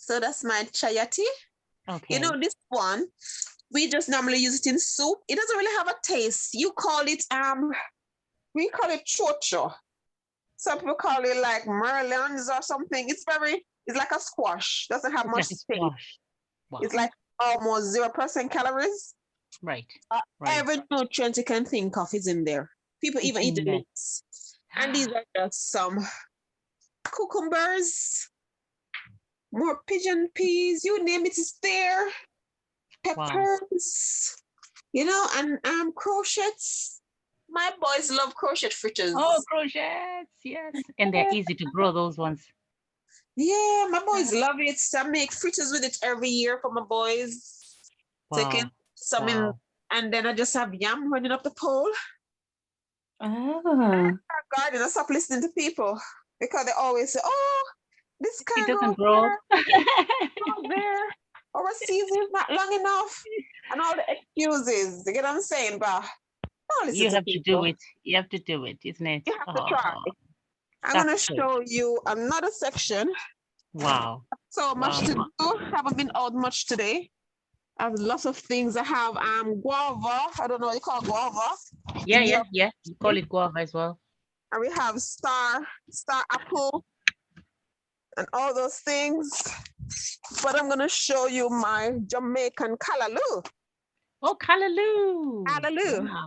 So that's my chayati. You know, Okay. this one, we just normally use it in soup. It doesn't really have a taste. You call it, we call it chocho. Some people call it like merlons or something. It's like a squash. Doesn't have It's much like a taste. squash. Wow. It's like almost 0% calories. Right. Uh, Right. every nutrient you can think of is in there. People It's even eat in the there. leaves. And these are just some cucumbers, more pigeon peas, you name it, is there. Wow. Peppers, and crochets. My boys love crochet Oh, fritters. crochets. Yes. And they're easy to grow, those ones. Yeah, my boys love it. So I make fritters with it every year for my boys. Taking Wow. some in, Wow. and then I just have yam running up the pole. Ah, Garden, I stop listening to people because they always say, "Oh, this It can't doesn't go grow. there, or a season is not long enough," and all the excuses. You get what I'm saying? But don't listen You to have to do people. it. You have to do it, isn't it? You have to Oh, try. I'm that's gonna true. show you another section. Wow. So much Wow. to do. Haven't been out much today. I have lots of things. I have guava. I don't know what you call guava. Yeah, In yeah, your yeah. You call it guava as well. and we have star apple and all those things. But I'm gonna show you my Jamaican callaloo. Oh, callaloo. Callaloo. Wow.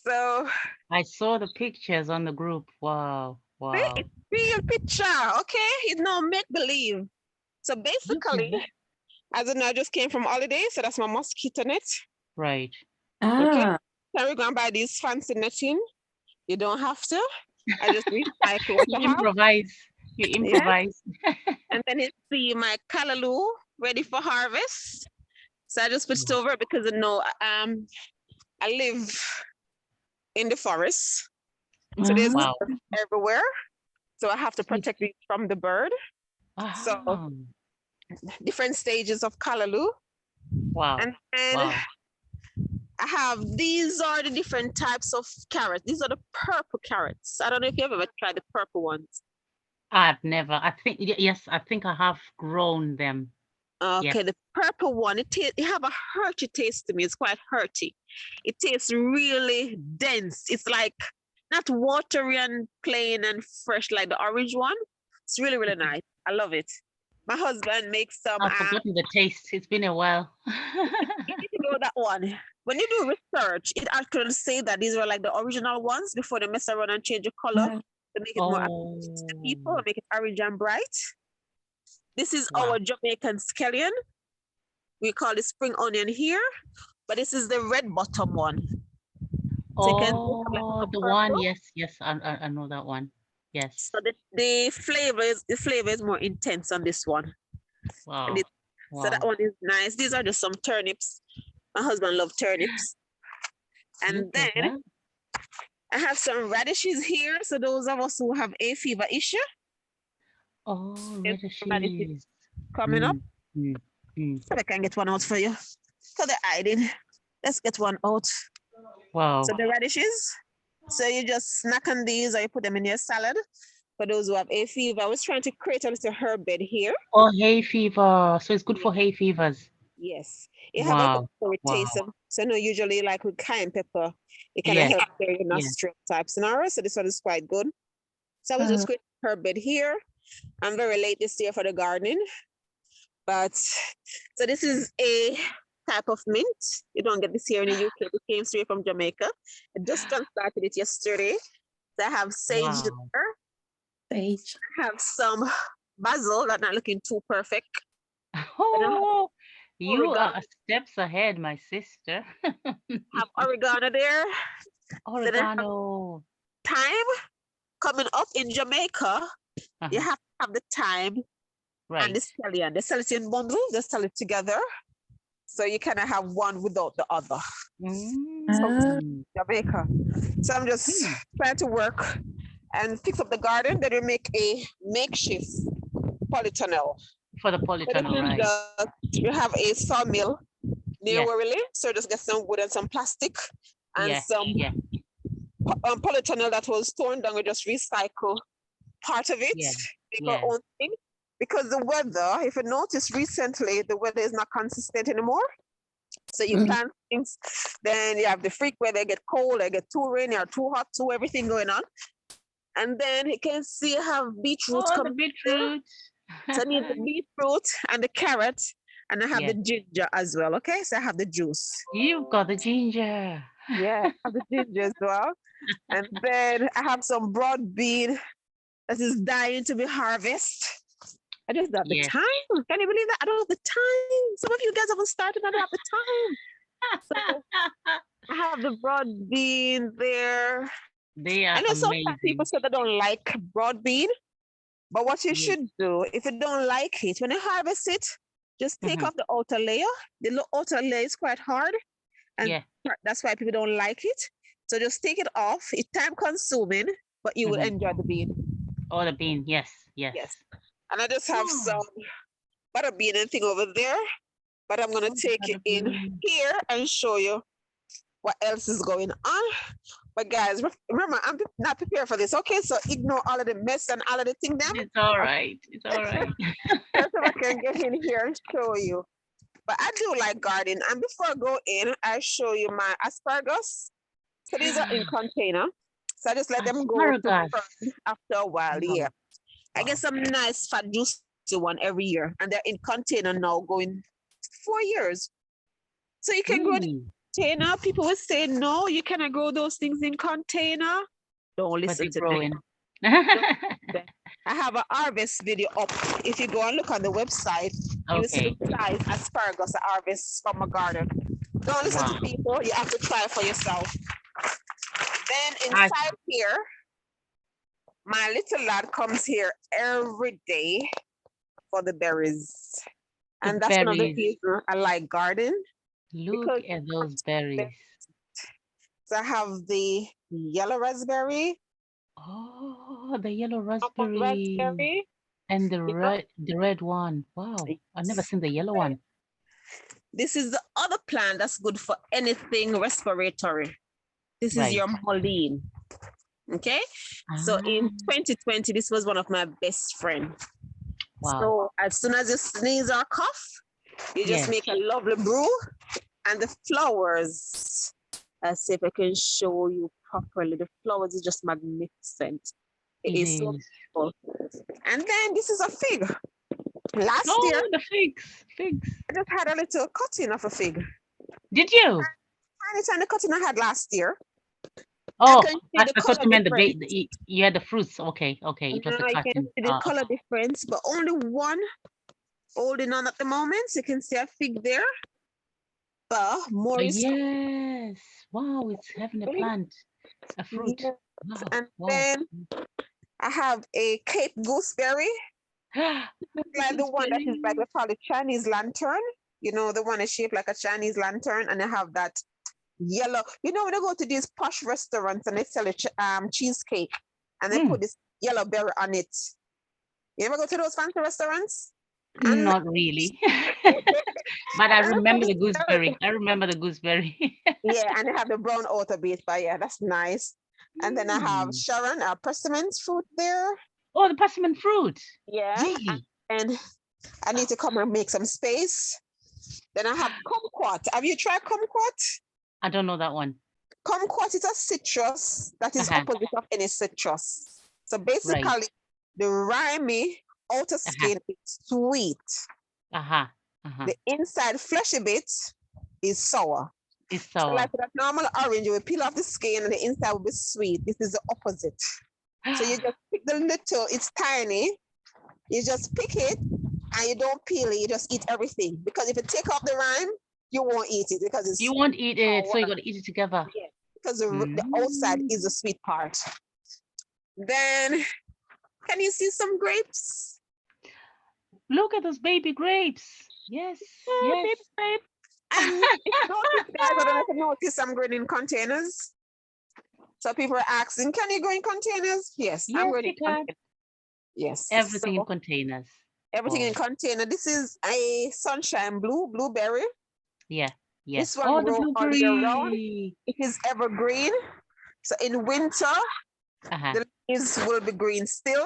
So I saw the pictures on the group. Wow. see, Wow. it's real picture, okay? It's no make believe. So basically, Okay. as I know, I just came from holiday, so that's my mosquito net. Right. Okay. ah, So we're gonna buy these fancy netting. You don't have to. I just recycle what You I have. improvise. You Yeah. improvise. And then it's see my callaloo ready for harvest. So I just put it over because I live in the forest. So there's ah, Wow. everywhere. So I have to protect it from the bird. So Ah. different stages of callaloo. Wow. And then Wow. I have these are the different types of carrots. These are the purple carrots. I don't know if you've ever tried the purple ones. I've never. I think yes. I think I have grown them. Yes. Okay, the purple one, it have a hearty taste to me. It's quite hearty. It tastes really dense. It's like not watery and plain and fresh like the orange one. It's really, really nice. I love it. My husband makes some. I've forgotten the taste. It's been a while. You need to know that one. When you do research, it actually say that these were like the original ones before they mess around and change the color ah, to make it more appealing to the people, Oh, make it orange and bright. This is wow. our Jamaican scallion. We call it spring onion here, but this is the red bottom one. So you can see Oh, like the one. purple. Yes, yes. I know that one. Yes. So the flavor is more intense on this one. Wow. And so that Wow. one is nice. These are just some turnips. My husband loves turnips. And Look then at that. I have some radishes here. So those of us who have a fever issue, Oh, there's some radishes radishes. coming up. Mm, mm. So I can get one out for you. So they're hiding. Let's get one out. Wow. So the radishes. So you just snack on these or you put them in your salad. For those who have a fever, I was trying to create a little herb bed here. Oh, hay fever. So it's good for hay fevers. Yes, it have a Wow. peppery Wow. taste. So no, usually like with cayenne pepper, it kind of Yes. helps clear your Yes. nostril type scenario. So this one is quite good. So I was ah, just creating herb bed here. I'm very late this year for the gardening, but so this is a type of mint. You don't get this here in the UK. It came straight from Jamaica. I just transplanted it yesterday. So I have sage Wow. there. sage. I have some basil that's not looking too perfect. Oh, you Oregano. are steps ahead, my sister. Have oregano there. So then I have Oregano. thyme coming up in Jamaica. You Uh-huh. have to have the thyme and the Right. scallion. The sell it in bundle, they sell it together. So you kind of have one without the other. Mm. Jamaica. So I'm just Hmm. trying to work and fix up the garden. Then we make a makeshift polytunnel. For the So polytunnel, this is right? we have a sawmill near Yes. where we live. So just get some wood and some plastic and Yeah. some Yeah. polytunnel that was torn down. We just recycle part of it, Yeah. make Yeah. our own thing. because the weather, if you notice recently, the weather is not consistent anymore. So you plant things, then you have the freak where they get cold, they get too rainy or too hot, too everything going on. And then you can see I have beetroot Oh, the coming. beetroot. So I need the beetroot and the carrot, and I have the Yes. ginger as well. Okay, so I have the juice. You've got the ginger. Yeah, I have the ginger as well. And then I have some broad bean that is dying to be harvested. I just don't have the Yes. time. Can you believe that? I don't have the time. Some of you guys haven't started. I don't have the time. So I have the broad bean there. They I are know sometimes people amazing. say they don't like broad bean, but what you Yes. should do, if you don't like it, when you harvest it, just take off the outer layer. The outer layer is quite hard, and Yeah. that's why people don't like it. So just take it off. It's time consuming, but you will enjoy the bean. Oh, the bean. Yes. Yes. Yes. And I just have Oh. some butter bean and thing over there, but I'm gonna take it in here and show you what else is going on. But guys, remember, I'm not prepared for this. Okay, so ignore all of the mess and all of the thing them. It's all right. It's all right. So I can get in here and show you. But I do like gardening. And before I go in, I show you my asparagus. So these are in container. So I just let them go to burn after a while. Yeah. I get some nice fat juicy one every year. And they're in container now going 4 years. So you can grow the container. People will say, no, you cannot grow those things in container. Don't listen to them. I have a harvest video up. If you go and look on the website, you will see the size asparagus I harvest from a garden. Don't listen to people. You have to try it for yourself. Then inside here, my little lad comes here every day for the berries. And that's one of the reasons I like garden. Look at those berries. So I have the yellow raspberry. Oh, the yellow raspberry. And the red one. Wow, I've never seen the yellow one. This is the other plant that's good for anything respiratory. This is your mullein. Okay. So in 2020, this was one of my best friends. Wow. So as soon as you sneeze or cough, you just make a lovely brew, and the flowers, let's see if I can show you properly. The flowers is just magnificent. It is so beautiful. And then this is a fig. Last year, the figs. I just had a little cutting of a fig. Did you? Tiny cutting I had last year. Oh, I thought you meant you had the fruits. Okay. It was the cutting. I can see the color difference, but only one holding on at the moment. So you can see a fig there. But more is yes. Wow, it's having a plant, a fruit. Yes. Wow. And then I have a Cape gooseberry. Like the one that is like, we call it Chinese lantern. You know, the one is shaped like a Chinese lantern, and I have that yellow. You know, when I go to these posh restaurants and they sell a cheesecake and they put this yellow berry on it. You ever go to those fancy restaurants? Not really. But I remember the gooseberry. Yeah, and they have the brown outer base, but yeah, that's nice. And then I have Sharon, our persimmon fruit there. Oh, the persimmon fruit. Yeah. Really? And I need to come and make some space. Then I have kumquat. Have you tried kumquat? I don't know that one. Kumquat is a citrus that is opposite of any citrus. So basically, the rimey outer skin is sweet. The inside fleshy bit is sour. It's sour. So like that normal orange, you will peel off the skin and the inside will be sweet. This is the opposite. So you just pick the little, it's tiny. You just pick it and you don't peel it, you just eat everything. Because if you take off the rind, you won't eat it because it's... You won't eat it, so you got to eat it together. Yeah, because the outside is the sweet part. Then, can you see some grapes? Look at those baby grapes. Yes, baby grape. And notice, guys, I don't know if you notice I'm growing in containers. So people are asking, can you grow in containers? Yes, I'm growing in containers. Yes. Everything in containers. Everything in container. This is a sunshine blueberry. Yeah. This one grows all year round. It is evergreen. So in winter, the leaves will be green still.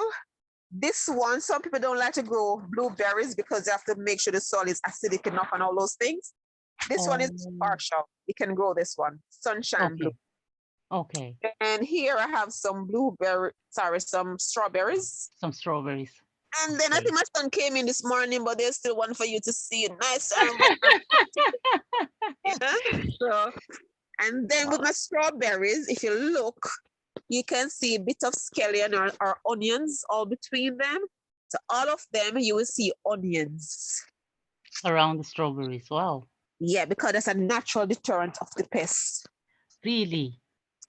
This one, some people don't like to grow blueberries because they have to make sure the soil is acidic enough and all those things. This one is partial. You can grow this one, sunshine blue. Okay. And here I have some some strawberries. Some strawberries. And then I think my son came in this morning, but there's still one for you to see. Nice. So, and then with my strawberries, if you look, you can see a bit of scallion or onions all between them. So all of them, you will see onions. Around the strawberries. Wow. Yeah, because that's a natural deterrent of the pests. Really?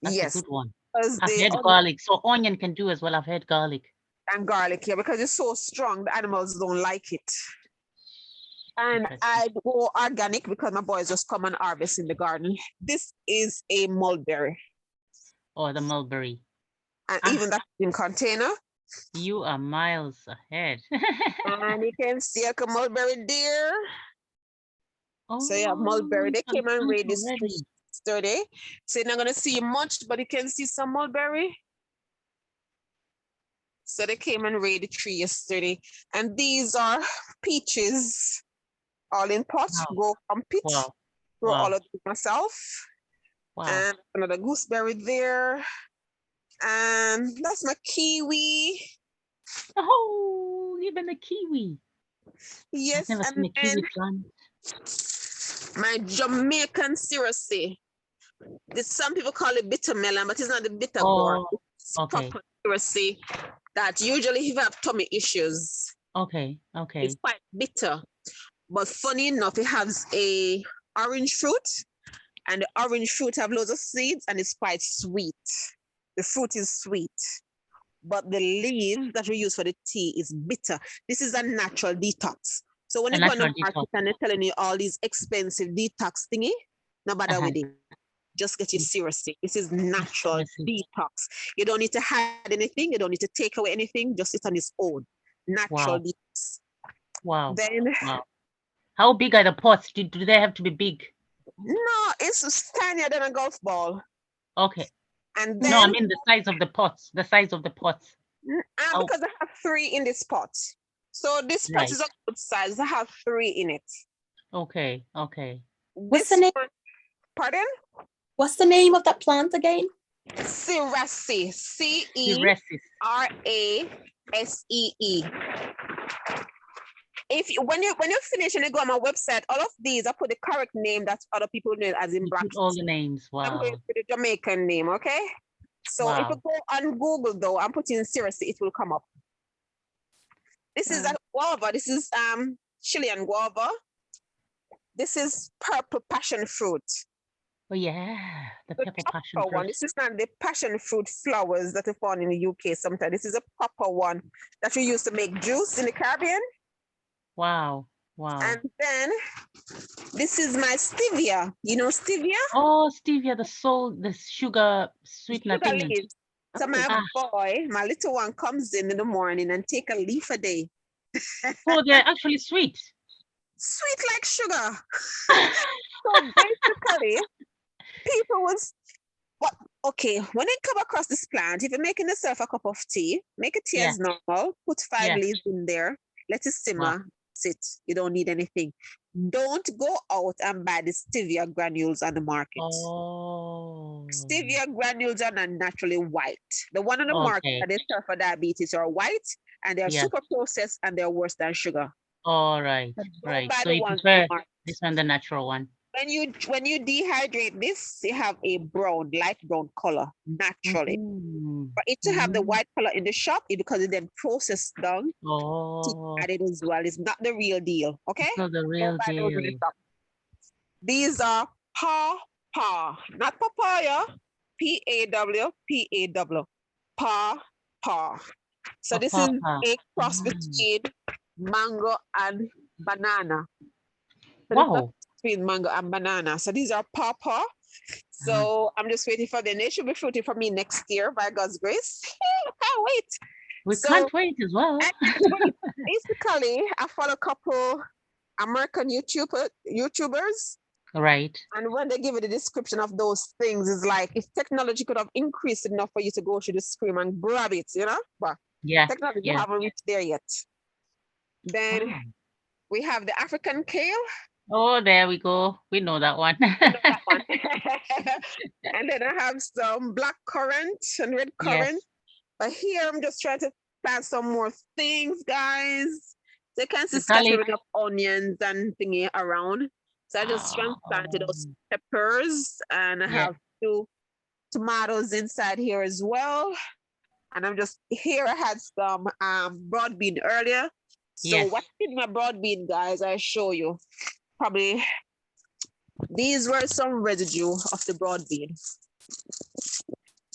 That's yes. a good one. I've heard garlic. So onion can do as well. I've heard garlic. And garlic, yeah, because it's so strong, the animals don't like it. And I go organic because my boys just come and harvest in the garden. This is a mulberry. Oh, the mulberry. And even that in container. You are miles ahead. And you can see a mulberry deer. Oh, so yeah, mulberry. They came and raid this yesterday. So you're not gonna see much, but you can see some mulberry. So they came and raided the tree yesterday. And these are peaches, all in pots. Wow. Go from pit. Wow. Grow all of it myself. Wow. And another gooseberry there. And that's my kiwi. Oh, even a kiwi. Yes. I've never seen a kiwi plant. My Jamaican sirasi. Some people call it bitter melon, but it's not the bitter gourd. It's proper sirasi that usually if you have tummy issues. Okay. It's quite bitter. But funny enough, it has a orange fruit. And the orange fruit have loads of seeds and it's quite sweet. The fruit is sweet. But the leaves that we use for the tea is bitter. This is a natural detox. So when you go on the market and they're telling you all these expensive detox thingy, no bother with it. Just get it seriously. This is natural detox. You don't need to add anything. You don't need to take away anything. Just sit on its own. Natural detox. Wow. Then, how big are the pots? Do they have to be big? No, it's tinier than a golf ball. Okay. And then, no, I mean the size of the pots. The size of the pots. Because I have 3 in this pot. So this pot is a good size. I have 3 in it. Okay. What's the name? Pardon? What's the name of that plant again? Sirasi. CERASEE. When you finish and you go on my website, all of these I put the correct name that other people know as in brackets. All the names. Wow. I'm going to the Jamaican name, okay? So if you go on Google though, I'm putting Sirasi, it will come up. This is a guava. This is Chilean guava. This is purple passion fruit. Oh yeah, the purple passion fruit. One. This is not the passion fruit flowers that are found in the UK sometimes. This is a proper one that we use to make juice in the Caribbean. Wow. And then this is my stevia. You know stevia? Oh, stevia, the sugar sweetener thing. So my little one comes in the morning and take a leaf a day. So they're actually sweet. Sweet like sugar. So basically, people when they come across this plant, if you're making yourself a cup of tea, make a tea as normal, put 5 leaves in there, let it simmer, sit. You don't need anything. Don't go out and buy the stevia granules on the market. Oh. Stevia granules are not naturally white. The one on the market that they sell for diabetes are white and they're super processed and they're worse than sugar. All right. So you prefer this one, the natural one. When you dehydrate this, you have a light brown color naturally. For it to have the white color in the shop, because it then processed down, added as well. It's not the real deal. Okay? It's not the real deal. These are paw, not papaya. PAW. Paw. So this is a cross between mango and banana. Wow. Between mango and banana. So these are paw. So I'm just waiting for them. They should be fruiting for me next year by God's grace. Can't wait. We can't wait as well. Basically, I follow a couple American YouTubers. Right. And when they give you the description of those things, it's like if technology could have increased enough for you to go through the screen and grab it, you know? But Yeah. Technology Yeah. haven't reached there yet. Then Wow. we have the African kale. Oh, there we go. We know that one. You know that one. And then I have some black currant and red Yes. currant. But here I'm just trying to plant some more things, guys. So you can see The garlic. scattering of onions and thingy around. So I just transplanted those peppers, and I Yeah. have 2 tomatoes inside here as well. And I'm just here. I had some broad bean earlier. So Yes. what's in my broad bean, guys? I show you. Probably these were some residue of the broad bean.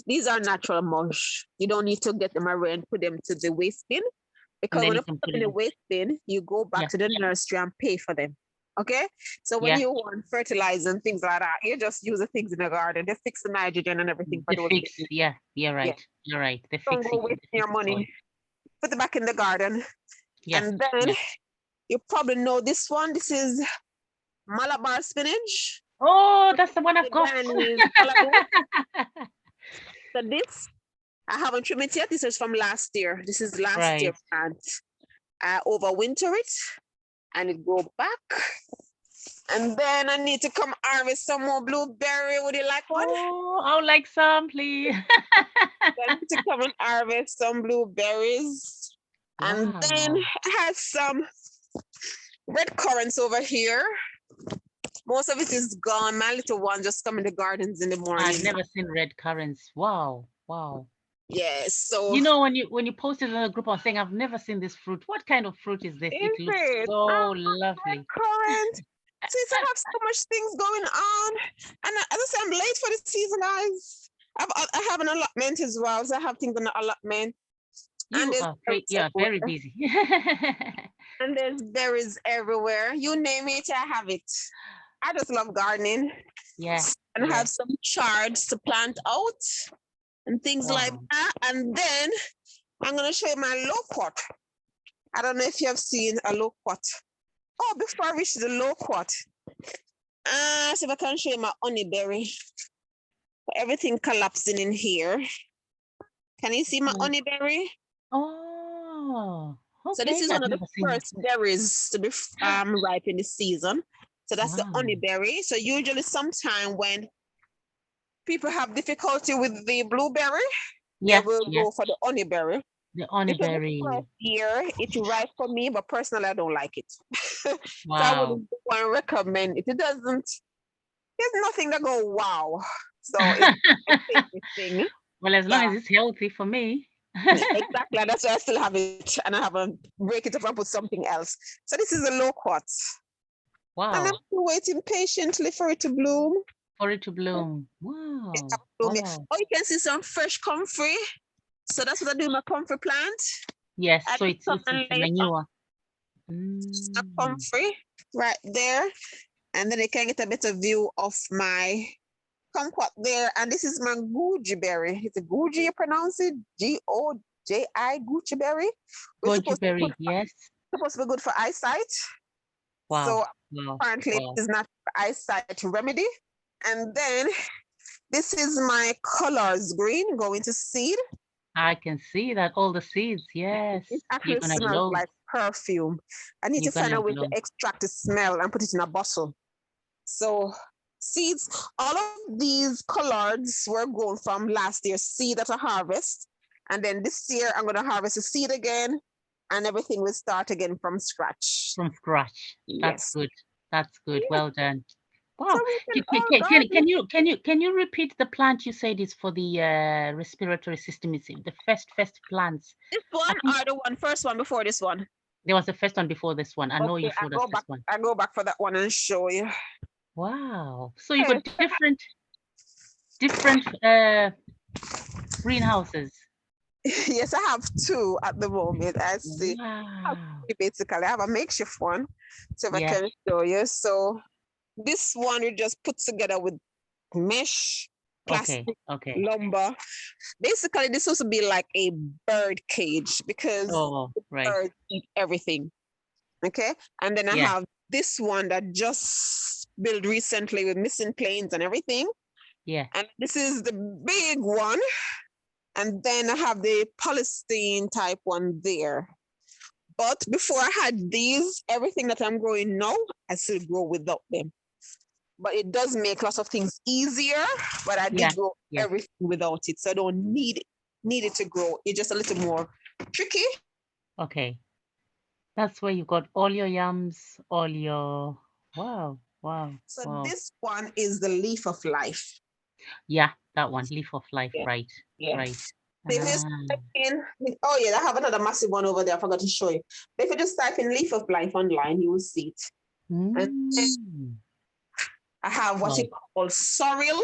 These are natural mush. You don't need to get them away and put them to the waste bin, because then when you you can put put them in it the in. waste bin, you go back Yeah. to the nursery and pay for them. Okay, so when Yeah. you want fertilizer and things like that, you just use the things in the garden. They fix the nitrogen and everything for The those fix. things. Yeah. You're right. Yeah. You're right. The Don't fix go it. wasting The your fix soil. money. Put it back in the garden. Yeah. And then Yeah. you probably know this one. This is Malabar spinach. Oh, that's the one I've got. Ghanaian salad. So this, I haven't trimmed it yet. This is from last year. This is last year Right. plant. I overwinter it and it grow back. And then I need to come harvest some more blueberry. Would you like one? Oh, I would like some, please. I need to come and harvest some blueberries. And then Wow. I have some red currants over here. Most of it is gone. My little one just come in the gardens in the morning. I've never seen red currants. Wow. Wow. Yes, so You know, when you posted in the group, I was saying I've never seen this fruit. What kind of fruit is this? It is looks it? so Ah, lovely. currant. Since I have so much things going on, and as I say, I'm late for the season, guys. I have an allotment as well, so I have things on the allotment. You there's are berries very everywhere. busy. And there's berries everywhere. You name it, I have it. I just love gardening. Yeah. And I Yeah. have some chards to plant out and things like Wow. that. And then I'm gonna show you my loquat. I don't know if you have seen a loquat. Oh, before I reach the loquat, see if I can show you my honeyberry. Everything collapsing in here. Can you see my honeyberry? Oh, okay. So this is I've one of the never seen it. first berries to be ripe in the season. So that's the Wow. honeyberry. So usually sometime when people have difficulty with the blueberry, Yeah. they will Yeah. go for the honeyberry. The This is the honeyberry. first year it's ripe for me, but personally I don't like it. So I Wow. wouldn't want to recommend it. It doesn't, there's nothing that go wow. So it's a tasty thing. Well, as long Yeah. as it's healthy for me. Exactly. That's why I still have it, and I haven't break it up and put something else. So this is a loquat. And I'm Wow. still waiting patiently for it to bloom. For it to bloom. Wow. Blooming. Wow. Oh, you can see some fresh comfrey. So that's what I do with my comfrey plant. Yes. I So did it's something a later. manure. A Mm. comfrey right there. And then you can get a better view of my kumquat there. And this is my goji berry. It's a goji, you pronounce it? Goji, goji berry. We're Goji supposed to, berry. Yes. supposed to be good for eyesight. Wow. So Wow. apparently Wow. it's not eyesight remedy. And then this is my colors green going to seed. I can see that all the seeds. Yes. It You're actually gonna have smells loads. like perfume. I need You're to find gonna a have way to loads. extract the smell and put it in a bottle. So seeds, all of these collards were grown from last year's seed at a harvest. And then this year I'm gonna harvest the seed again and everything will start again from scratch. From scratch. That's Yes. good. That's good. Yes. Well done. So Wow. we can all garden. Can you repeat the plant you said is for the respiratory system? It's the first plants. This one think- or the first one before this one? There was the first one before this one. I know you Okay, showed us this one. I go back for that one and show you. Wow. So you got different greenhouses. Yes, I have 2 at the moment. I see. Wow. Basically, I have a makeshift one, so if I Yeah. can show you. So this one we just put together with mesh, plastic, Okay. lumber. Basically, this was to be like a bird cage because Oh, right. birds eat everything. Okay, and then I Yeah. have this one that just built recently with missing planes and everything. Yeah. And this is the big one. And then I have the polystyrene type one there. But before I had these, everything that I'm growing now, I still grow without them. But it does make lots of things easier, but I did grow everything without it. So I don't need it to grow. It's just a little more tricky. Okay. That's where you got all your yams, all your, wow. So this one is the leaf of life. Yeah, that one, leaf of life, right. Right. Oh yeah, I have another massive one over there. I forgot to show you. If you just type in leaf of life online, you will see it. And I have what you call sorrel.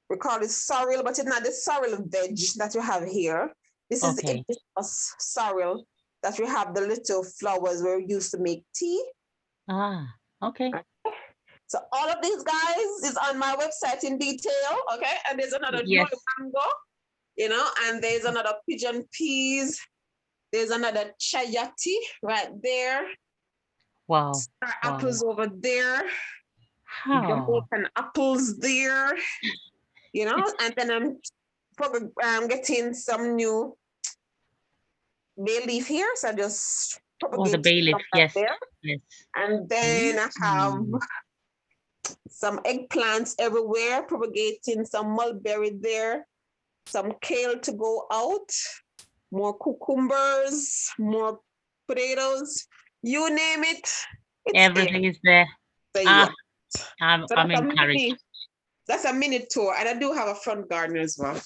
We call it sorrel, but it's not the sorrel veg that you have here. This is the sorrel that we have the little flowers where we used to make tea. Okay. So all of these guys is on my website in detail, okay? And there's another mango, and there's another pigeon peas. There's another chayati right there. Wow. Star apples over there. Jamaican apples there. And then I'm probably getting some new bay leaf here. So I just the bay leaf, yes. And then I have some eggplants everywhere, propagating some mulberry there, some kale to go out, more cucumbers, more potatoes, you name it. Everything is there. So, yeah. I'm encouraged. That's a mini tour, and I do have a front garden as well.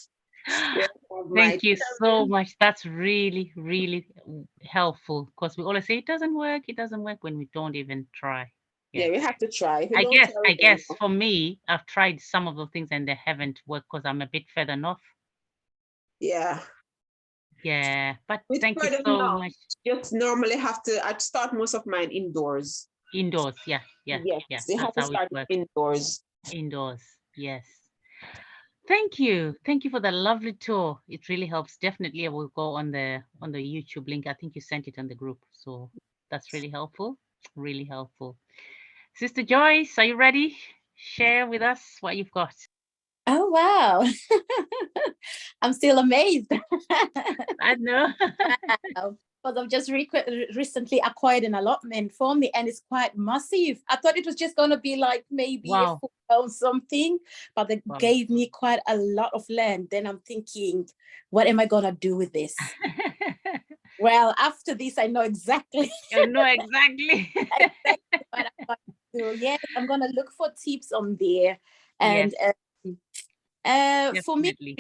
Thank you so much. That's really, really helpful, because we always say it doesn't work when we don't even try. Yeah, we have to try. I guess for me, I've tried some of the things and they haven't worked because I'm a bit further north. Yeah. Yeah, but thank you so much. Just normally have to, I'd start most of mine indoors. Indoors, yeah. Yes, you have to start indoors. Indoors, yes. Thank you for the lovely tour. It really helps. Definitely, I will go on the YouTube link. I think you sent it on the group, so that's really helpful. Really helpful. Sister Joyce, are you ready? Share with us what you've got. Oh wow! I'm still amazed. I know. Because I've just recently acquired an allotment for me, and it's quite massive. I thought it was just going to be like maybe a foot or something, but they gave me quite a lot of land. Then I'm thinking, what am I going to do with this? Well, after this, I know exactly. You know exactly. Exactly what I'm going to do. Yes, I'm going to look for tips on there. And for me,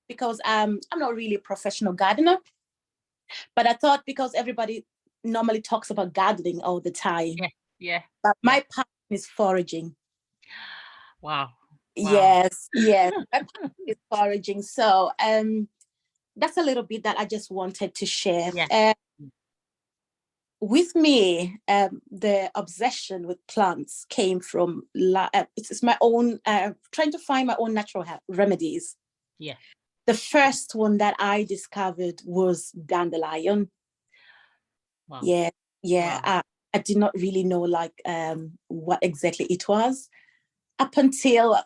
because I'm not really a professional gardener, but I thought because everybody normally talks about gardening all the time. Yeah. But my passion is foraging. Wow. Yes. My passion is foraging. So that's a little bit that I just wanted to share. With me, the obsession with plants came from it's my own trying to find my own natural remedies. Yeah. The first one that I discovered was dandelion. Wow. Yeah. Wow. I did not really know what exactly it was up until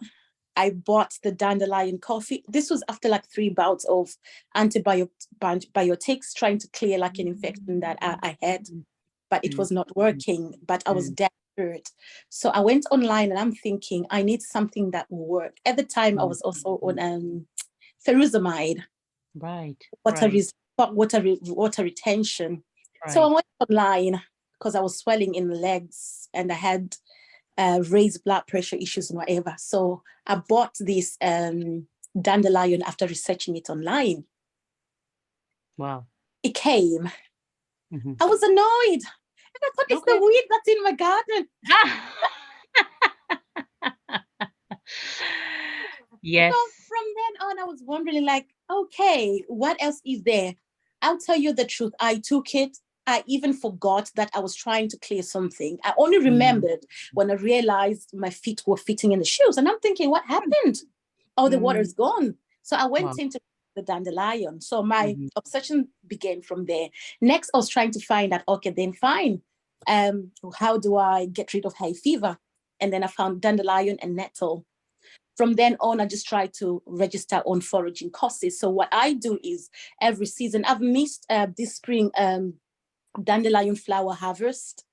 I bought the dandelion coffee. This was after 3 bouts of antibiotics, trying to clear an infection that I had, but it was not working. But I was desperate. So I went online and I'm thinking, I need something that will work. At the time, I was also on furosemide. Right. Water retention. Right. So I went online because I was swelling in the legs and I had raised blood pressure issues and whatever. So I bought this dandelion after researching it online. Wow. It came. Mm-hmm. I was annoyed. And I thought it's the weed that's in my garden. Yes. So from then on, I was wondering okay, what else is there? I'll tell you the truth. I took it. I even forgot that I was trying to clear something. I only remembered when I realized my feet were fitting in the shoes. And I'm thinking, what happened? Oh, the water's gone. So I went into the dandelion. So my obsession began from there. Next, I was trying to find out, okay, then fine. How do I get rid of hay fever? And then I found dandelion and nettle. from then on, I just try to register on foraging courses. So what I do is every season, I've missed this spring dandelion flower harvest.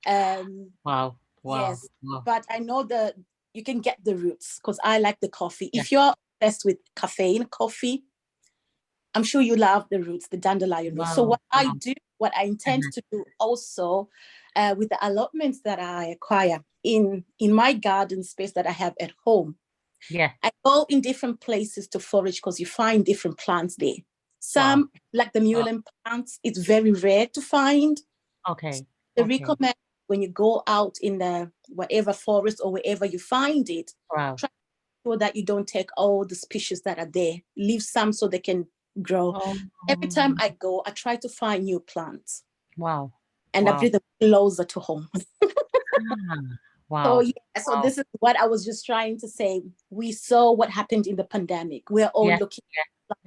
Wow. Yes, Wow. but I know that you can get the roots because I like the coffee. Yeah. If you're obsessed with caffeine coffee, I'm sure you love the roots, the dandelion roots. So Wow. what I do, what I intend Mhm. to do also with the allotments that I acquire in my garden space that I have at home, Yeah. I go in different places to forage because you find different plants there. Some, like the mullein plants, it's very rare to find. Okay. I Okay. recommend when you go out in the whatever forest or wherever you find it, Wow. try so that you don't take all the species that are there. Leave some so they can grow. Oh, Every time I go, I try to find new plants wow. and I Wow. bring them closer to home. Ah, So wow. yeah, so Wow. this is what I was just trying to say. We saw what happened in the pandemic. We're all Yeah. looking,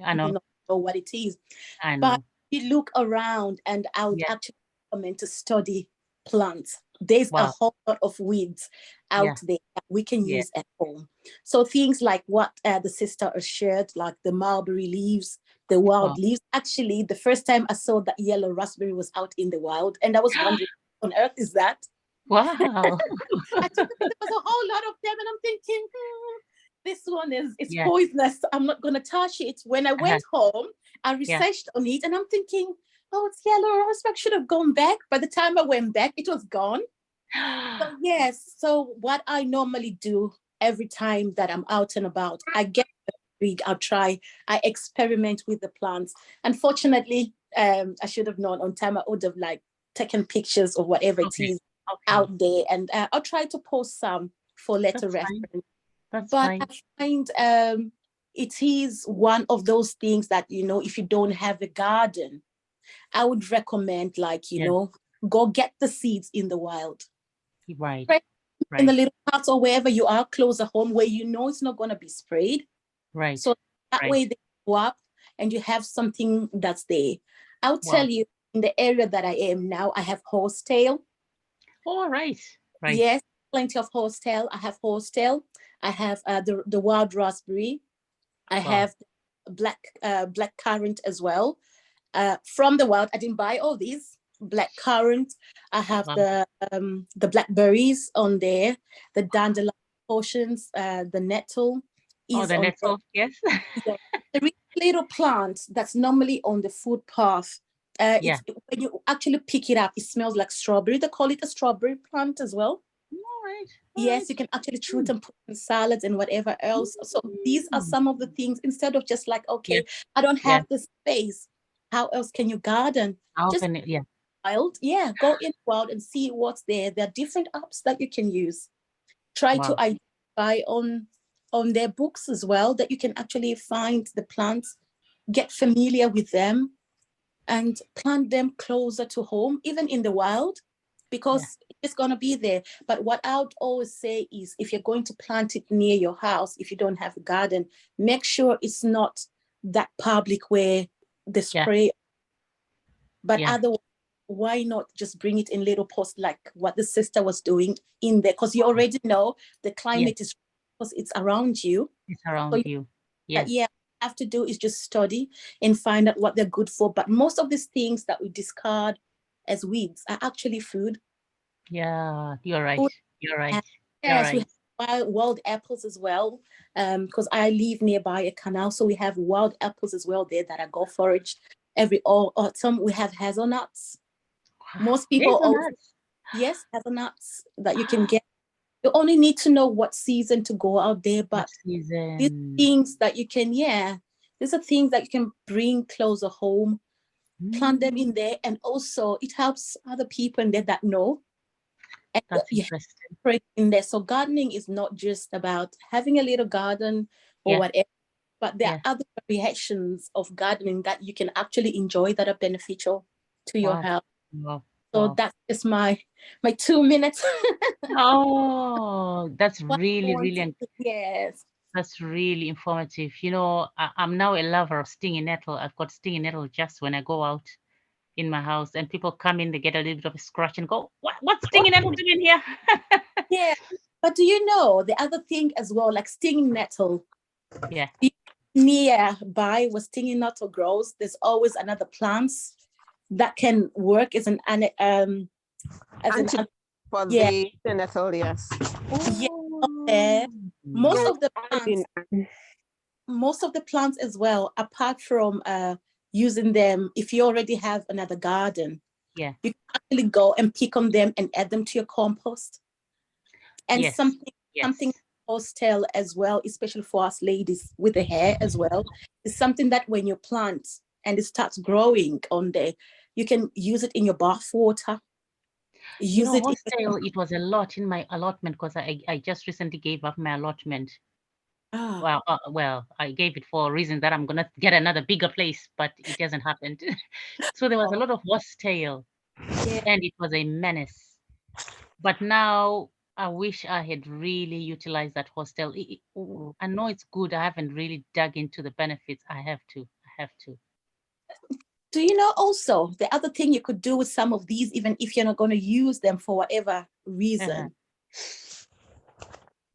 I we know. don't know what it is. I But know. you look around, and I would Yeah. actually recommend to study plants. There's a Wow. whole lot of weeds Yeah. out there that we can Yeah. use at home. So things like what the sister has shared, like the mulberry leaves, the wild Wow. leaves. Actually, the first time I saw that yellow raspberry was out in the wild, and I was wondering, what on earth is that? Wow. I took it, there was a whole lot of them, and I'm thinking, this one is Yeah. poisonous. I'm not gonna touch it. When I went home, I Yeah. researched on it, and I'm thinking, oh, it's yellow raspberry. Should have gone back. By the time I went back, it was gone. So yes. So what I normally do every time that I'm out and about, I get read, I'll try, I experiment with the plants. Unfortunately, I should have known on time. I would have like taken pictures or whatever it Okay. is Okay. out there, and I'll try to post some for later That's fine. reference. That's But fine. I find it is one of those things that, if you don't have a garden, I would recommend, like, Yeah. go get the seeds in the wild. Right. Right. In the Right. little pots or wherever you are, close at home where it's not going to be sprayed. Right. So that Right. way they go up and you have something that's there. I'll Wow. tell you, in the area that I am now, I have horsetail. All right. Right. Yes, plenty of horsetail. I have horsetail. I have the wild raspberry. I Wow. have black currant as well. From the wild, I didn't buy all these. Black currant. I have Wow. the blackberries on there, the dandelion portions, the nettle Oh, is the on there. nettle. Yes. Yeah. The little plant that's normally on the footpath. Yeah. When you actually pick it up, it smells like strawberry. They call it a strawberry plant as well. All right. Yes, you can actually chew it and put in salads and whatever else. So these are Mm. some of the things, instead of just like, Yeah. okay, I don't Yeah. have the space. How else can you garden? How Just can it? Yeah. wild. Yeah, go in the wild and see what's there. There are different apps that you can use. Try to Wow. identify on their books as well, that you can actually find the plants, get familiar with them, and plant them closer to home, even in the wild, because it's going to be there. But what I would always say is, if you're going to plant it near your house, if you don't have a garden, make sure it's not that public where they Yeah. spray. But Yeah. otherwise, why not just bring it in little pots like what the sister was doing in there? Because you Wow. already know the Yeah. climate is, because it's around you. It's So around you. Yes. yeah, have to do is just study and find out what they're good for. But most of these things that we discard as weeds are actually food. Yeah. You're right. Food. You're right. You're Yes, we right. have wild apples as well. Because I live nearby a canal, so we have wild apples as well there that I go forage every autumn. We have hazelnuts. Most people always, Hazelnuts. yes, hazelnuts that you can get. You only need to know what season to go out there, What but these season? things that you can, these are things that you can bring closer home, plant them in Mm, there, and also it helps other people in there that know. And that's you interesting. have in there. So gardening is not just about having a little garden or Yeah. whatever, but there Yeah. are other variations of gardening that you can actually enjoy that are beneficial to your Wow. health. Wow. So Wow. that's just my 2 minutes. Oh, that's What I really, really, wanted to- yes. that's really informative. I'm now a lover of stinging nettle. I've got stinging nettle just when I go out in my house, and people come in, they get a little bit of a scratch and go, what's stinging nettle doing here? Yeah. But do you know the other thing as well, like stinging nettle? Yeah. Nearby where stinging nettle grows, there's always another plants that can work as an For yeah. the nettle, yes. Yeah, there. Most Go of the on plants, in. most of the plants as well, apart from using them, if you already have another garden, Yeah. you can actually go and pick on them and add them to your compost. And Yes. something hostel as well, especially for us ladies with the hair as well, is something that when you plant and it starts growing on there, you can use it in your bath water. You Use know, it in hostel, it was a lot in my allotment because I just recently gave up my allotment. Well, I gave it for a reason that I'm gonna get another bigger place, but it hasn't happened. So there was a lot of horsetail, yeah. and it was a menace. But now I wish I had really utilized that hostel. I know it's good. I haven't really dug into the benefits. I have to. Do you know also the other thing you could do with some of these, even if you're not going to use them for whatever reason?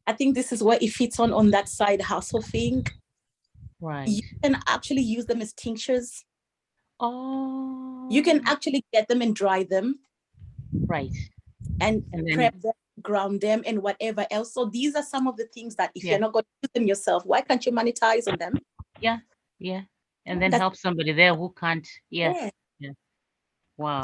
I think this is where it fits on that side hustle thing. Right. You can actually use them as tinctures. Oh. You can actually get them and dry them. Right. And then prep them, ground them, and whatever else. So these are some of the things that if Yeah. you're not going to use them yourself, why can't you monetize on them? Yeah. And then help somebody there who can't. Yeah. Wow.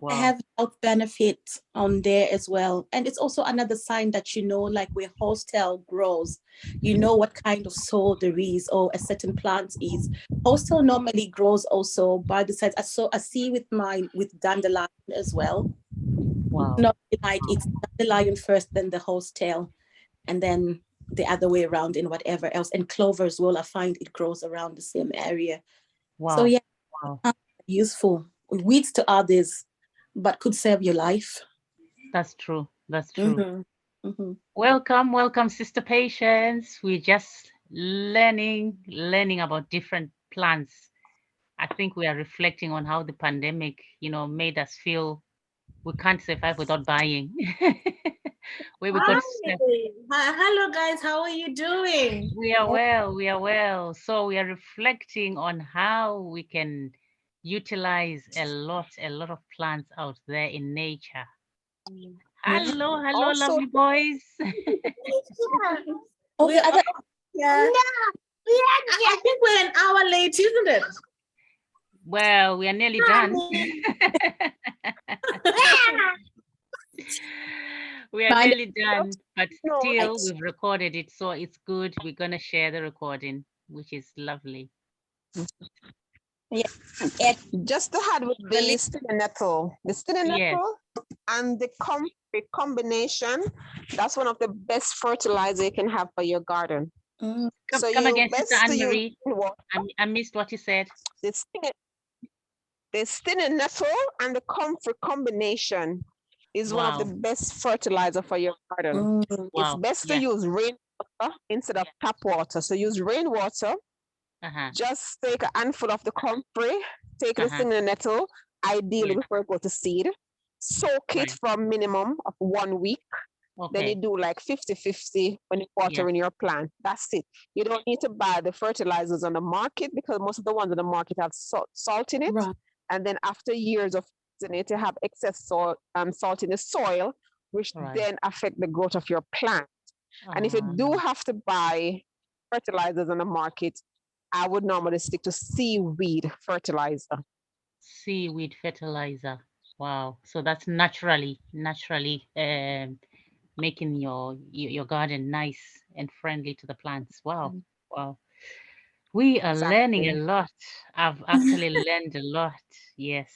They have health benefits on there as well. And it's also another sign that you know, like where hostel grows, you know what kind of soil there is or a certain plant is. Hostel normally grows also by the sides. I see with dandelion as well. Wow. Not like it's dandelion first, then the hostel, and then the other way around in whatever else. And clover as well, I find it grows around the same area. Wow. So yeah, wow. Useful. Weeds to others, but could save your life. That's true. That's true. Mm-hmm. Mm-hmm. Welcome, Sister Patience. We're just learning about different plants. I think we are reflecting on how the pandemic, made us feel we can't survive without buying. Hello guys, how are you doing? We are well. So we are reflecting on how we can utilize a lot of plants out there in nature. Hello, Also- lovely boys. I think we're an hour late, isn't it? Well, we are nearly done. We are nearly done, but still we've recorded it, so it's good. We're gonna share the recording, which is lovely. Yeah. Just to add with the stinging nettle, and the comfrey combination, that's one of the best fertilizer you can have for your garden. Come again, Sister Anne-Marie. I missed what you said. The stinging nettle and the comfrey combination is one of the best fertilizer for your garden. It's best to use rainwater instead of tap water. So use rainwater. Just take a handful of the comfrey, take the stinging nettle, ideally before you go to seed. Soak it for a minimum of 1 week. Then you do like 50-50 when you water in your plant. That's it. You don't need to buy the fertilizers on the market because most of the ones on the market have salt in it. Right. And then after years of using it, you have excess salt in the soil, which then affect the growth of your plant. And if you do have to buy fertilizers on the market, I would normally stick to seaweed fertilizer. Seaweed fertilizer. Wow. So that's naturally making your garden nice and friendly to the plants. Wow. We are learning a lot. I've actually learned a lot. Yes.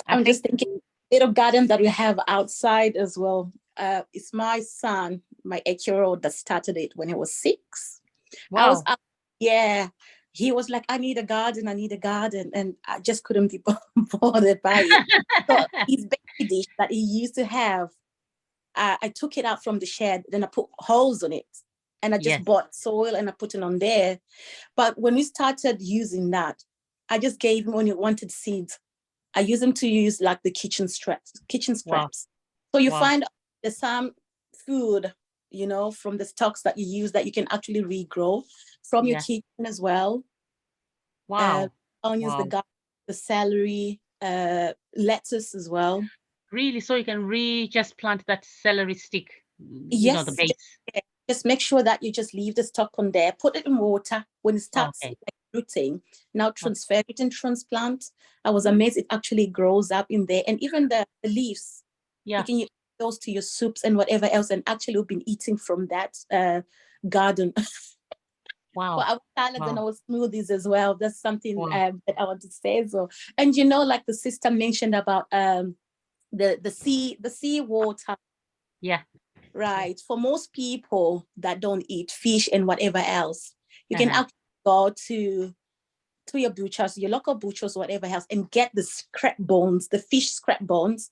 I'm just thinking, little garden that we have outside as well. It's my son, my 8-year-old, that started it when he was 6. Wow. He was like, I need a garden, and I just couldn't be bothered by it. So his baby dish that he used to have, I took it out from the shed, then I put holes on it, and I just bought soil and I put it on there. But when we started using that, I just gave him, when he wanted seeds, I use them to use like the kitchen scraps. So you find there's some food, from the stocks that you use that you can actually regrow from your Yeah. kitchen as well. Wow. Onions, Wow. the garlic, the celery, lettuce as well. Really? So you can just plant that celery stick, the Yes, base. just make sure that you just leave the stock on there, put it in water. When it starts Okay. rooting, now transfer it and transplant. I was amazed it actually grows up in there. And even the leaves, Yeah. you can use those to your soups and whatever else. And actually we've been eating from that garden. Wow. For our salads and Wow. our smoothies as well. That's something Wow. that I want to say. So, and like the sister mentioned about the sea water. Yeah. Right. For most people that don't eat fish and whatever else, you can Uh-huh. actually go to your butchers, your local butchers, whatever else, and get the scrap bones, the fish scrap bones.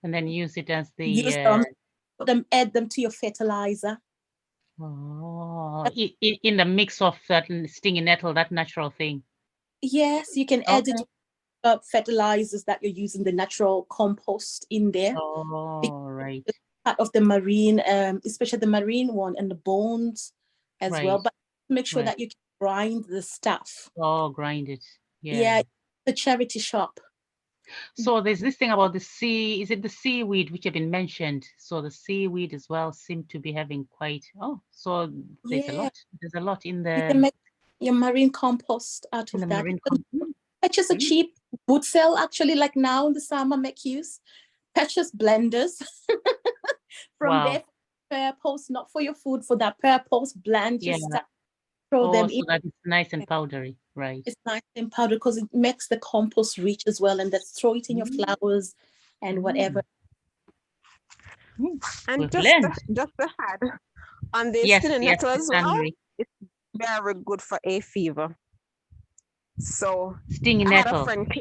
And then use it as the Use them, add them to your fertilizer. Oh, in the mix of that stinging nettle, that natural thing. Yes, you can add it fertilizers that you're using, the natural compost in there. Oh, right. Part of the marine, especially the marine one, and the bones as well. Right. But make sure Right. that you can grind the stuff. Oh, grind it. Yeah, the charity shop. So there's this thing about is it the seaweed which have been mentioned? So the seaweed as well seem to be having so there's a lot. There's a lot in You the can make your marine compost out of that. marine Purchase a cheap wood cell, actually, like now in the summer, make use. Purchase blenders from there for purpose, not for your food, for that purpose. Blend your stuff, throw them in. So that it's nice and powdery, right? It's nice and powdery because it makes the compost rich as well, and that's throw it in your flowers and whatever. And just to add on the stinging nettle as well, it's very good for hay fever. So stinging I had nettle. a friend.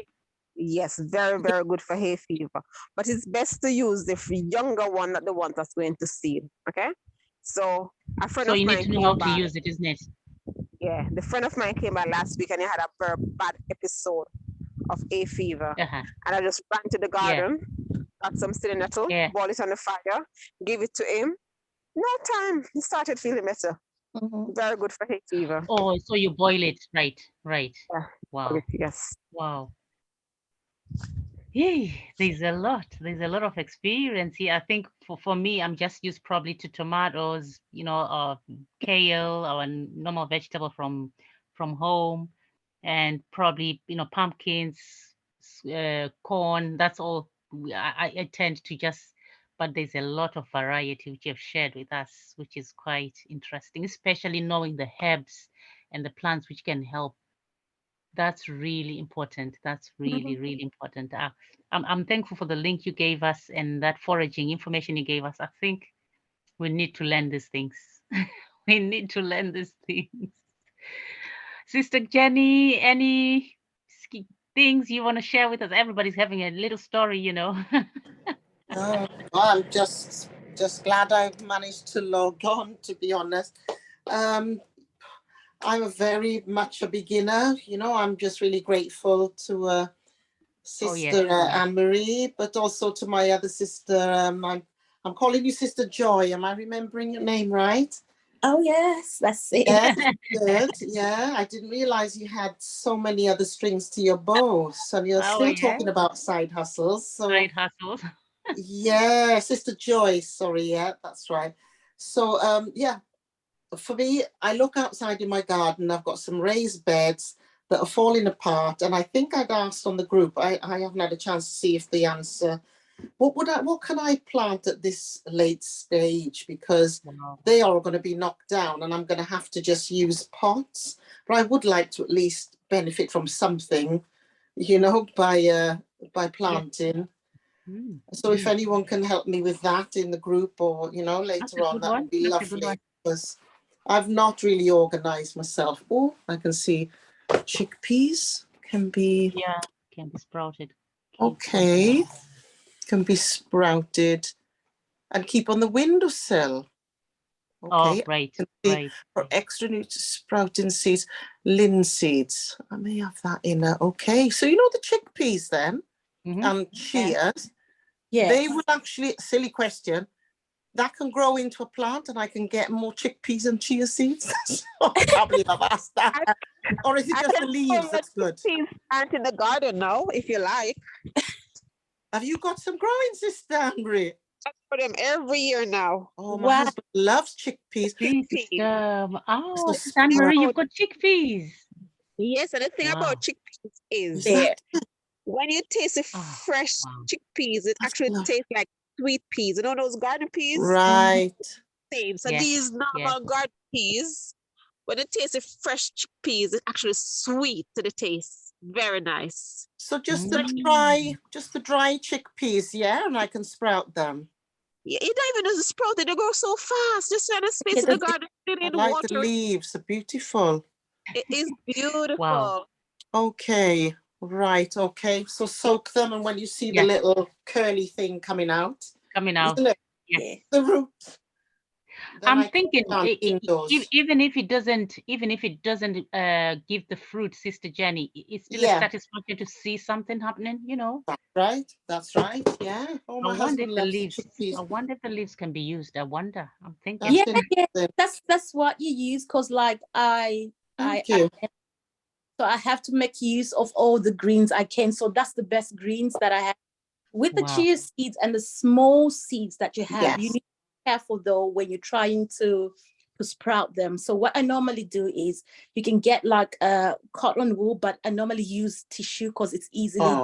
Yes, very, very good for hay fever. But it's best to use the younger one, not the one that's going to seed. Okay. So a friend of mine. So you need to know how to use it, isn't it? Yeah, the friend of mine came by last week and he had a very bad episode of hay fever. And I just ran to the garden, got some stinging nettle, boil it on the fire, give it to him. No time, he started feeling better. Very good for hay fever. Oh, so you boil it, right? Yeah. Wow. Yes. Wow. Hey, there's a lot of experience here. I think for me, I'm just used probably to tomatoes, or kale or normal vegetable from home, and probably pumpkins, corn. That's all I tend to just. But there's a lot of variety which you've shared with us, which is quite interesting, especially knowing the herbs and the plants which can help. That's really important. That's really, really important. I'm thankful for the link you gave us and that foraging information you gave us. I think we need to learn these things. We need to learn these things. Sister Jenny, any things you want to share with us? Everybody's having a little story, I'm just glad I've managed to log on, to be honest. I'm very much a beginner. I'm just really grateful to Sister Anne-Marie, but also to my other sister. I'm calling you Sister Joy. Am I remembering your name right? Oh, yes, that's it. Yeah, good. Yeah, I didn't realize you had so many other strings to your bow. So you're still talking about side hustles. Side hustles. Yeah, Sister Joy. Sorry, yeah, that's right. So, for me, I look outside in my garden. I've got some raised beds that are falling apart, and I think I'd asked on the group. I haven't had a chance to see if the answer. What can I plant at this late stage? Because they are going to be knocked down, and I'm going to have to just use pots. But I would like to at least benefit from something, by planting. So if anyone can help me with that in the group or later on, that would be lovely, because I've not really organized myself. Oh, I can see chickpeas can be sprouted. Okay, can be sprouted and keep on the windowsill. Okay, right. For extra sprouting seeds, linseeds. I may have that in there. Okay, so the chickpeas then and chias. Yeah. They would actually, silly question, that can grow into a plant and I can get more chickpeas and chia seeds? So I can't believe I've asked that. Or is it I just the can leaves grow that's good? chickpeas plant in the garden now, if you like. Have you got some growing, Sister Angry? I grow them every year now. Oh, my Wow. husband loves chickpeas. Sister, oh, So Sister Anne Marie, small. you've got chickpeas. Yes, and the thing Wow. about chickpeas is There. when you taste the Oh, fresh wow. chickpeas, it actually love- tastes like sweet peas. You know those garden peas? Right. Same. So Yes, these yes. normal garden peas, when you taste the fresh chickpeas, it's actually sweet to the taste. Very nice. So just the Mm. dry chickpeas, yeah, and I can sprout them. Yeah, you don't even know the sprouted, they grow so fast. Just trying to space Yeah, in the they- garden, they I need like the water. leaves, they're beautiful. It is beautiful. Wow. Okay, right, okay. So soak them, and when you see Yeah. the little curly thing coming out, Coming out. isn't it? yeah. The root. Then I I'm can thinking plant indoors. even if it doesn't give the fruit, Sister Jenny, it's still a Yeah. satisfaction to see something happening, you know. That's right. That's right. Yeah. Oh, I my wonder husband if the loves leaves chickpeas. I wonder if the leaves can be used. I wonder. I'm thinking. That's Yeah, yeah. interesting. That's what you use, because like Thank you. so I have to make use of all the greens I can. So that's the best greens that I have. With the Wow. chia seeds and the small seeds that you have, you Yes. need to be careful though when you're trying to sprout them. So what I normally do is you can get like cotton wool, but I normally use tissue because it's easily Oh.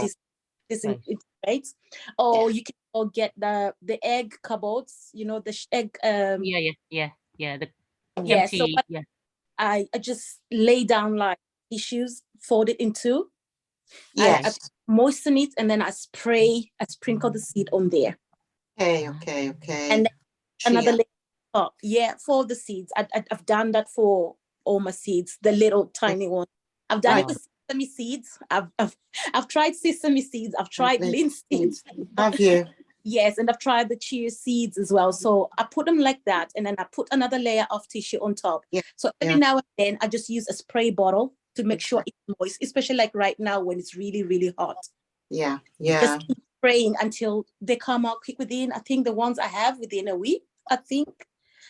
disintegrates. Or you can get the egg cupboards, you know, the egg. Yeah. The Yeah. So empty. what Yeah. I just lay down like tissues, fold it in two. Yes. I moisten it, and then I sprinkle the seed on there. Okay. And another Chia. layer. Oh, yeah, for the seeds. I've done that for all my seeds, the little tiny one. I've done it Wow. with sesame seeds. I've tried sesame seeds. I've tried linseed. Have you? Yes, and I've tried the chia seeds as well. So I put them like that, and then I put another layer of tissue on top. Yeah. So every Yeah. now and then I just use a spray bottle to make sure it's moist, especially like right now when it's really, really hot. Yeah. Just keep spraying until they come out quick within, I think the ones I have within a week, I think.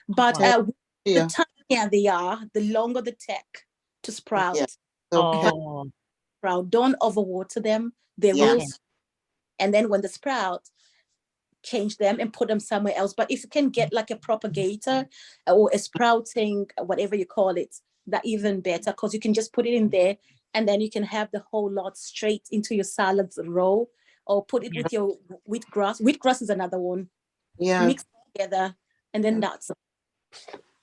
But Wow. Yeah. the tinier they are, the longer the take to sprout. Yeah. Okay. Oh, Sprout. Don't overwater them. They Yeah. will. And then when they sprout, change them and put them somewhere else. But if you can get like a propagator or a sprouting, whatever you call it, that even better, because you can just put it in there and then you can have the whole lot straight into your salads roll, or put it with your wheatgrass. Wheatgrass is another one. Yeah. Mix it together, and then that's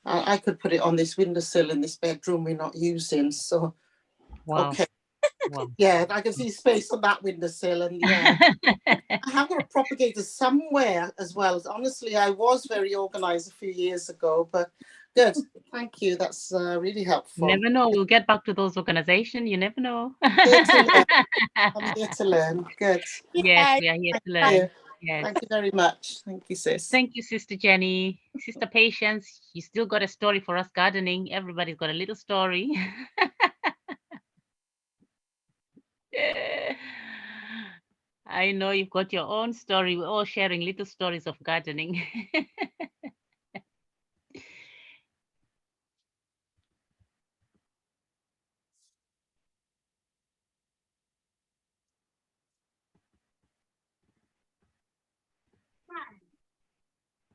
I could put it on this windowsill in this bedroom we're not using. So wow. okay. Wow. Yeah, I can see space on that windowsill, and yeah. I have got a propagator somewhere as well. Honestly, I was very organized a few years ago, but good. Thank you. That's really helpful. Never know. We'll get back to those organizations. You never know. Here to learn. I'm here to learn. Good. Yes, we are here to Thank learn. you. Yes. Thank you very much. Thank you, sis. Thank you, Sister Jenny. Sister Patience, you still got a story for us gardening. Everybody's got a little story. I know you've got your own story. We're all sharing little stories of gardening.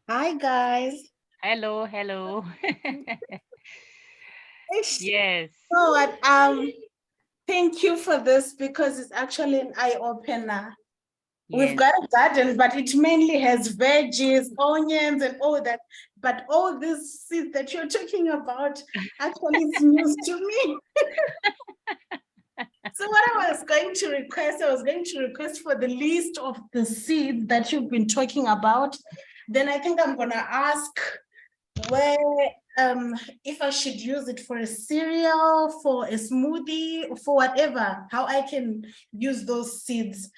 Hi, guys. Hello. Yes. So what? Thank you for this, because it's actually an eye opener. We've Yes. got a garden, but it mainly has veggies, onions, and all that. But all this seeds that you're talking about actually is news to me. So what I was going to request for the list of the seeds that you've been talking about. Then I think I'm gonna ask where if I should use it for a cereal, for a smoothie, for whatever, how I can use those seeds.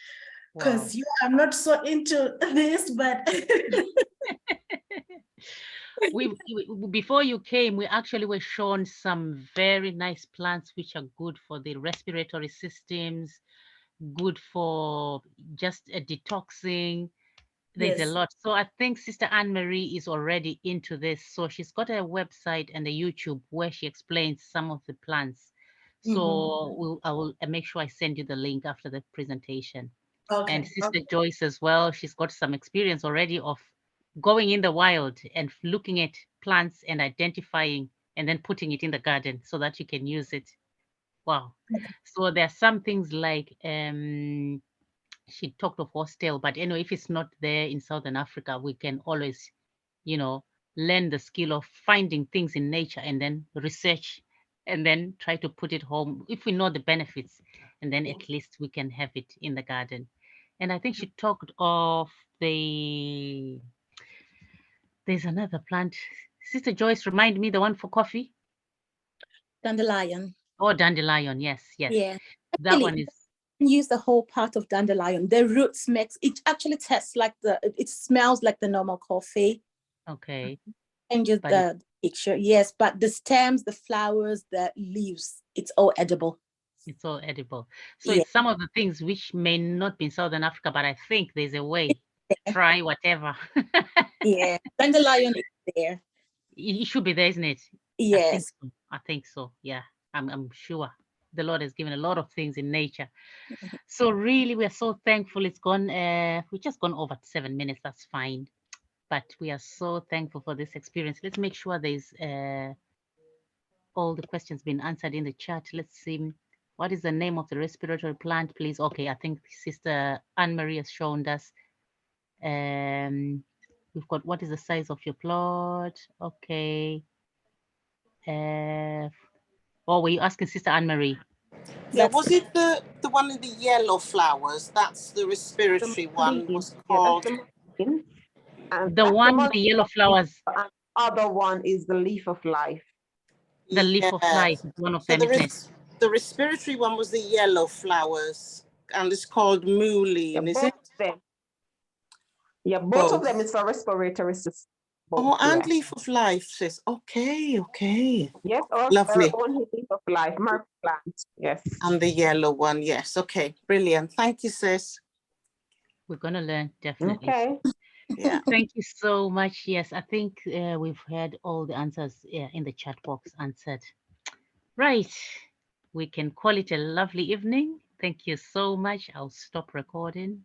Wow. Because I'm not so into this, but we before you came, we actually were shown some very nice plants which are good for the respiratory systems, good for just detoxing. There's a Yes. lot. So I think Sister Anne Marie is already into this. So she's got a website and a YouTube where she explains some of the plants. So I will make sure I send you the link after the presentation. And Okay. Sister Joyce as well, she's got some experience already of going in the wild and looking at plants and identifying and then putting it in the garden so that you can use it. Wow. So there are some things like she talked of hostel, but anyway, if it's not there in Southern Africa, we can always, you know, learn the skill of finding things in nature and then research and then try to put it home if we know the benefits, and then at least we can have it in the garden. And I think she talked of there's another plant. Sister Joyce, remind me the one for coffee. Dandelion. Oh, dandelion. Yes, yes. Yeah. That Actually, one is use the whole part of dandelion. The roots makes it actually tastes like it smells like the normal coffee. okay. And just But the picture, yes, but the stems, the flowers, the leaves, it's all edible. it's all edible. So Yeah. it's some of the things which may not be in Southern Africa, but I think there's a way to try whatever. Yeah. Dandelion is there. It should be there, isn't it? Yes. I think so. Yeah, I'm sure the Lord has given a lot of things in nature. So really, we are so thankful. It's gone. We've just gone over 7 minutes. That's fine. But we are so thankful for this experience. Let's make sure there's all the questions been answered in the chat. Let's see. What is the name of the respiratory plant, please? Okay, I think Sister Anne Marie has shown us. We've got what is the size of your plot? Okay. Were you asking Sister Anne Marie? Yeah, was it the one in the yellow flowers? That's the respiratory one. Was called. And The one with the yellow flowers. and other one is the leaf of life. The leaf of life is one of So them, isn't it? the respiratory one was the yellow flowers, and it's called mullein, is it? Yeah, both of them is for respiratory system. Oh, and leaf of life, sis. Okay, okay. Yes, Lovely. our own leaf of life, mark plant. Yes. And the yellow one, yes. Okay, brilliant. Thank you, sis. We're going to learn, definitely. Okay. Yeah. Thank you so much. Yes, I think we've had all the answers in the chat box answered. Right. We can call it a lovely evening. Thank you so much. I'll stop recording.